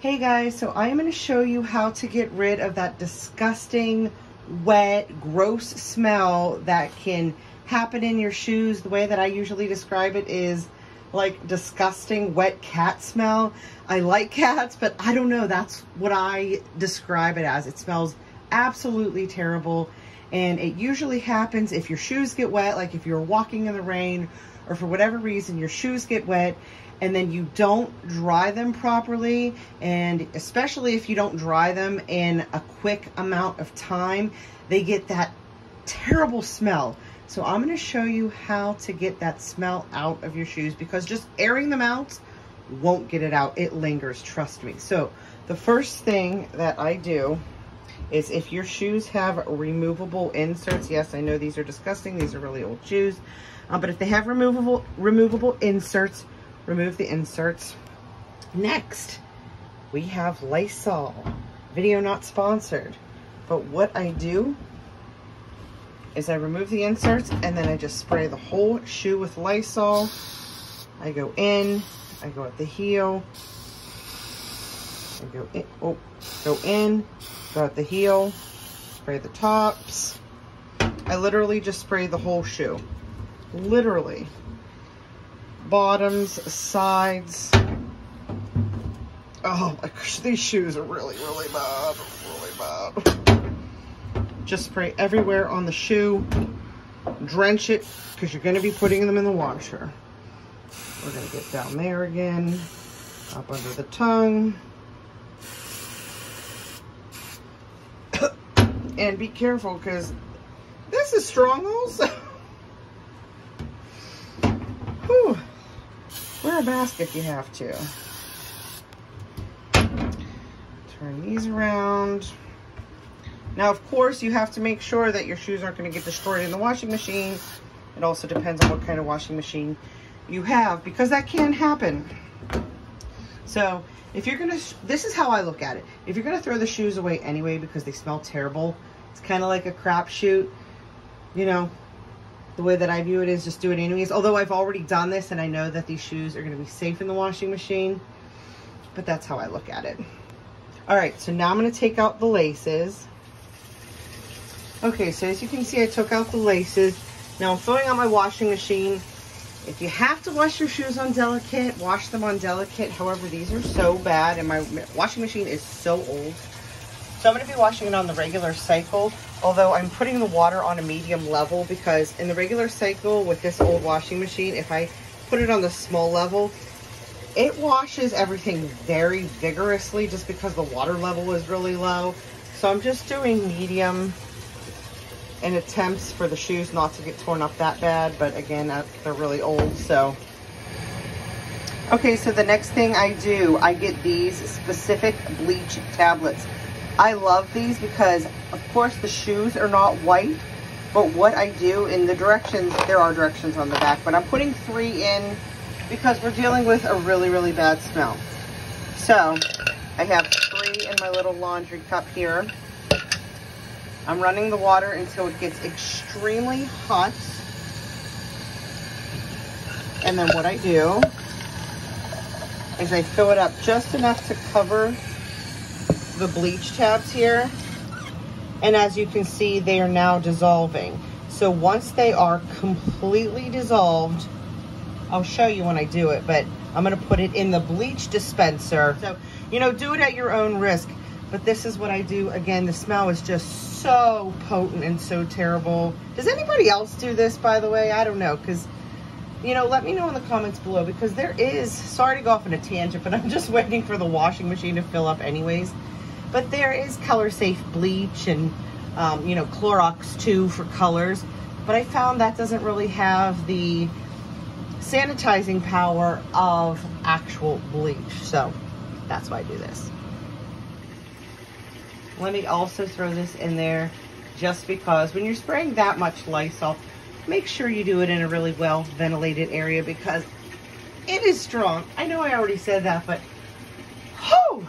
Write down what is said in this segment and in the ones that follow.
Hey guys, so I am going to show you how to get rid of that disgusting, wet, gross smell that can happen in your shoes. The way that I usually describe it is like disgusting, wet cat smell. I like cats, but I don't know, that's what I describe it as. It smells absolutely terrible, and it usually happens if your shoes get wet, like if you're walking in the rain or for whatever reason your shoes get wet and then you don't dry them properly, and especially if you don't dry them in a quick amount of time, they get that terrible smell. So I'm going to show you how to get that smell out of your shoes, because just airing them out won't get it out. It lingers, trust me. So the first thing that I do is, if your shoes have removable inserts, yes, I know these are disgusting, these are really old shoes, but if they have removable inserts, remove the inserts. Next, we have Lysol. Video not sponsored, but what I do is I remove the inserts and then I just spray the whole shoe with Lysol. I go in, I go at the heel, I go in, go at the heel, spray the tops. I literally just spray the whole shoe. Literally. Bottoms, sides. Oh my gosh, these shoes are really bad, really bad. Just spray everywhere on the shoe. Drench it, because you're going to be putting them in the washer. We're going to get down there again, up under the tongue. And be careful, because this is strong also. Whew. Wear a basket if you have to. Turn these around. Now, of course, you have to make sure that your shoes aren't going to get destroyed in the washing machine. It also depends on what kind of washing machine you have, because that can happen. So if you're going to, this is how I look at it. If you're going to throw the shoes away anyway because they smell terrible, it's kind of like a crapshoot, you know. The way that I view it is just do it anyways. Although I've already done this and I know that these shoes are going to be safe in the washing machine. But that's how I look at it. Alright, so now I'm going to take out the laces. Okay, so as you can see, I took out the laces. Now I'm throwing out my washing machine. If you have to wash your shoes on delicate, wash them on delicate. However, these are so bad and my washing machine is so old. So I'm going to be washing it on the regular cycle, although I'm putting the water on a medium level, because in the regular cycle with this old washing machine, if I put it on the small level, it washes everything very vigorously just because the water level is really low. So I'm just doing medium in attempts for the shoes not to get torn up that bad, but again, they're really old, so. Okay, so the next thing I do, I get these specific bleach tablets. I love these because, of course, the shoes are not white, but what I do in the directions, there are directions on the back, but I'm putting 3 in because we're dealing with a really bad smell. So I have 3 in my little laundry cup here. I'm running the water until it gets extremely hot. And then what I do is I fill it up just enough to cover the bleach tabs here, and as you can see, they are now dissolving. So once they are completely dissolved, I'll show you when I do it, but I'm going to put it in the bleach dispenser. So, you know, do it at your own risk, but this is what I do. Again, the smell is just so potent and so terrible. Does anybody else do this, by the way? I don't know, because, you know, let me know in the comments below, because there is, sorry to go off on a tangent, but I'm just waiting for the washing machine to fill up anyways. But there is color safe bleach and, you know, Clorox too for colors. But I found that doesn't really have the sanitizing power of actual bleach. So that's why I do this. Let me also throw this in there just because when you're spraying that much Lysol, make sure you do it in a really well ventilated area, because it is strong. I know I already said that, but whew,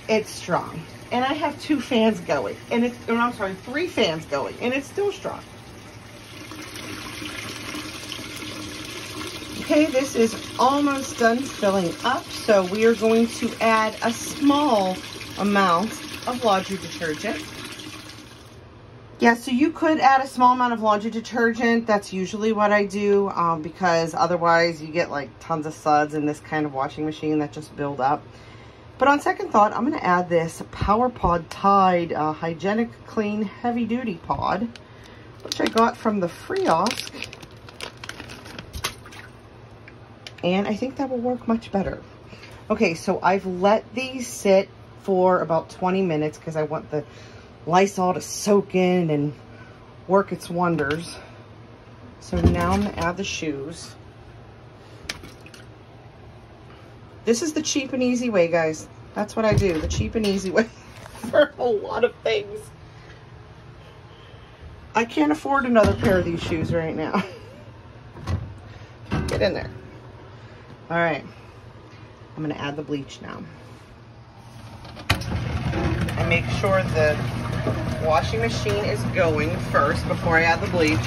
it's strong. And I have 2 fans going, and it's, or I'm sorry, 3 fans going, and it's still strong. Okay, this is almost done filling up, so we are going to add a small amount of laundry detergent. Yeah, so you could add a small amount of laundry detergent. That's usually what I do because otherwise you get like tons of suds in this kind of washing machine that just build up. But on second thought, I'm going to add this Power Pod Tide Hygienic Clean Heavy Duty Pod, which I got from the Friosk. And I think that will work much better. Okay, so I've let these sit for about 20 minutes because I want the Lysol to soak in and work its wonders. So now I'm gonna add the shoes. This is the cheap and easy way, guys. That's what I do, the cheap and easy way for a lot of things. I can't afford another pair of these shoes right now. Get in there. All right, I'm gonna add the bleach now. And make sure the washing machine is going first before I add the bleach.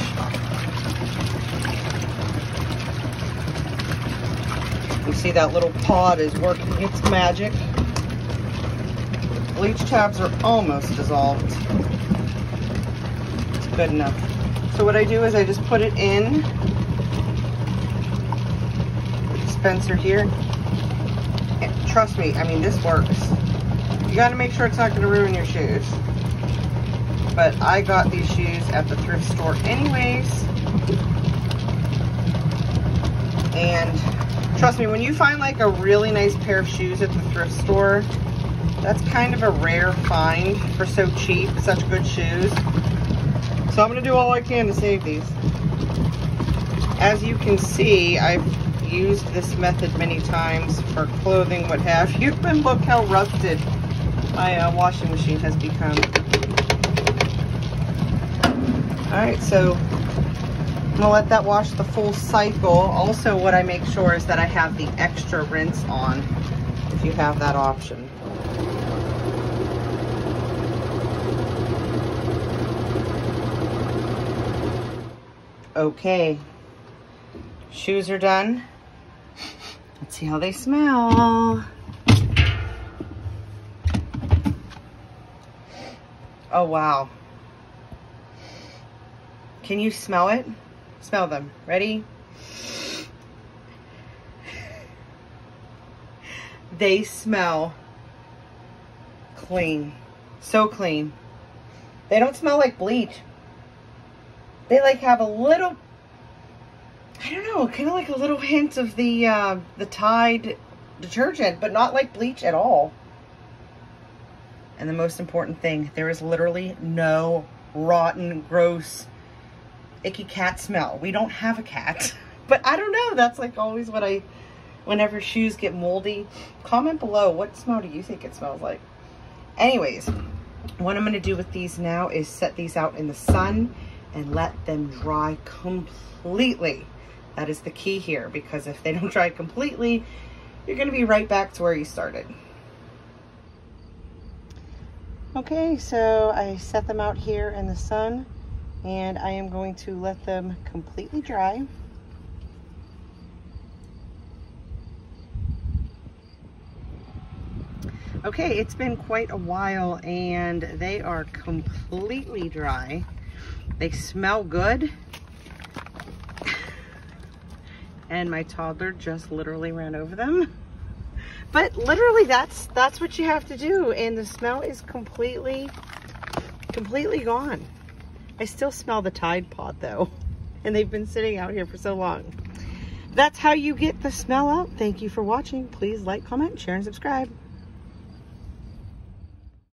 You see that little pod is working its magic. Bleach tabs are almost dissolved. It's good enough. So what I do is I just put it in the dispenser here. And trust me, I mean, this works. You got to make sure it's not going to ruin your shoes. But I got these shoes at the thrift store anyways. And trust me, when you find like a really nice pair of shoes at the thrift store, that's kind of a rare find for so cheap, such good shoes. So I'm going to do all I can to save these. As you can see, I've used this method many times for clothing, what have you, and look how rusted my washing machine has become. Alright, so I'm gonna let that wash the full cycle. Also, what I make sure is that I have the extra rinse on, if you have that option. Okay, shoes are done. Let's see how they smell. Oh, wow. Can you smell it? Smell them. Ready? They smell clean. So clean. They don't smell like bleach. They like have a little, I don't know, kind of like a little hint of the Tide detergent, but not like bleach at all. And the most important thing, there is literally no rotten, gross, icky cat smell. We don't have a cat, but I don't know. That's like always what whenever shoes get moldy, comment below, what smell do you think it smells like? Anyways, what I'm going to do with these now is set these out in the sun and let them dry completely. That is the key here, because if they don't dry completely, you're going to be right back to where you started. Okay, so I set them out here in the sun and I am going to let them completely dry. Okay, it's been quite a while and they are completely dry. They smell good. And my toddler just literally ran over them. But literally that's what you have to do, and the smell is completely gone. I still smell the Tide Pod though, and they've been sitting out here for so long. That's how you get the smell out. Thank you for watching. Please like, comment, share, and subscribe.